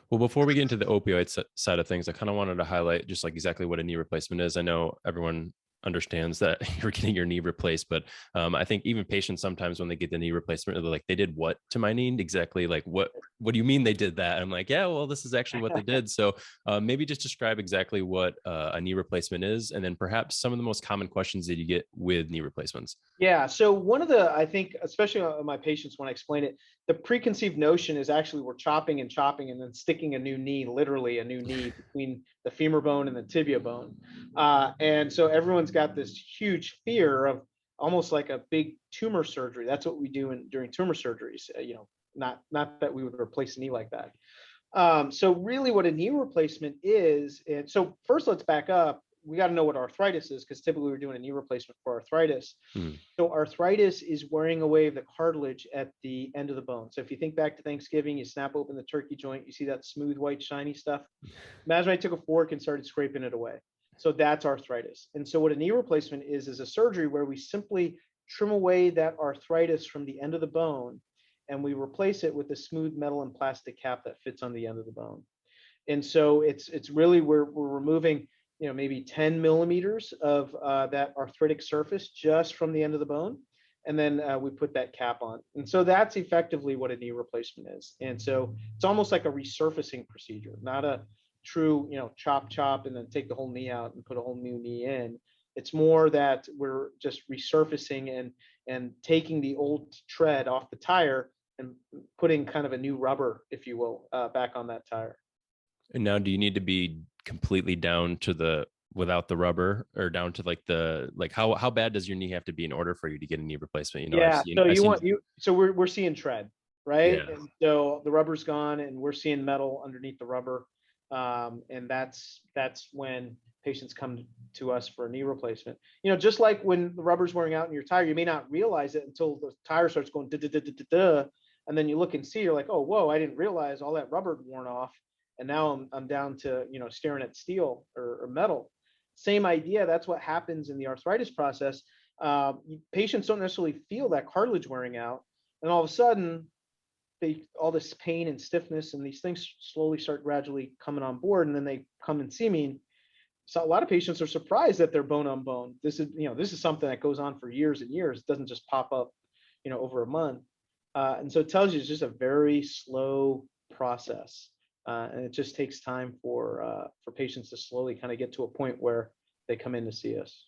Well, before we get into the opioid side of things, I kind of wanted to highlight just like exactly what a knee replacement is. I know everyone understands that you're getting your knee replaced, but I think even patients sometimes when they get the knee replacement, they're like, they did what to my knee? Exactly. Like, what do you mean they did that? I'm like, yeah, well, this is actually what they did. So maybe just describe exactly what a knee replacement is, and then perhaps some of the most common questions that you get with knee replacements. Yeah. So one of the, I think, especially on my patients, when I explain it, the preconceived notion is actually we're chopping and chopping and then sticking a new knee, literally a new knee between the femur bone and the tibia bone. And so everyone's got this huge fear of almost like a big tumor surgery. That's what we do during tumor surgeries. Not that we would replace a knee like that. So really what a knee replacement is, and so first let's back up. We got to know what arthritis is because typically we're doing a knee replacement for arthritis. Hmm. So arthritis is wearing away the cartilage at the end of the bone. So if you think back to Thanksgiving, you snap open the turkey joint, you see that smooth, white, shiny stuff. Imagine I took a fork and started scraping it away. So that's arthritis. And so what a knee replacement is a surgery where we simply trim away that arthritis from the end of the bone and we replace it with a smooth metal and plastic cap that fits on the end of the bone. And so it's really we're removing maybe 10 millimeters of that arthritic surface just from the end of the bone, and then we put that cap on. And so that's effectively what a knee replacement is. And so it's almost like a resurfacing procedure, not a true chop chop and then take the whole knee out and put a whole new knee in. It's more that we're just resurfacing and taking the old tread off the tire and putting kind of a new rubber, if you will, back on that tire. And now, do you need to be completely down to the without the rubber, or down to like the like how bad does your knee have to be in order for you to get a knee replacement? Yeah. So I've you seen want you so we're seeing tread, right? yeah. And so the rubber's gone and we're seeing metal underneath the rubber. And that's when patients come to us for a knee replacement. Just like when the rubber's wearing out in your tire, you may not realize it until the tire starts going duh, duh, duh, duh, duh, duh, and then you look and see, you're like, oh, whoa, I didn't realize all that rubber had worn off. And now I'm down to, staring at steel or metal. Same idea. That's what happens in the arthritis process. Patients don't necessarily feel that cartilage wearing out, and all of a sudden, all this pain and stiffness and these things slowly start gradually coming on board, and then they come and see me. So a lot of patients are surprised that they're bone on bone. This is something that goes on for years and years. It doesn't just pop up, over a month. And so it tells you it's just a very slow process, and it just takes time for patients to slowly kind of get to a point where they come in to see us.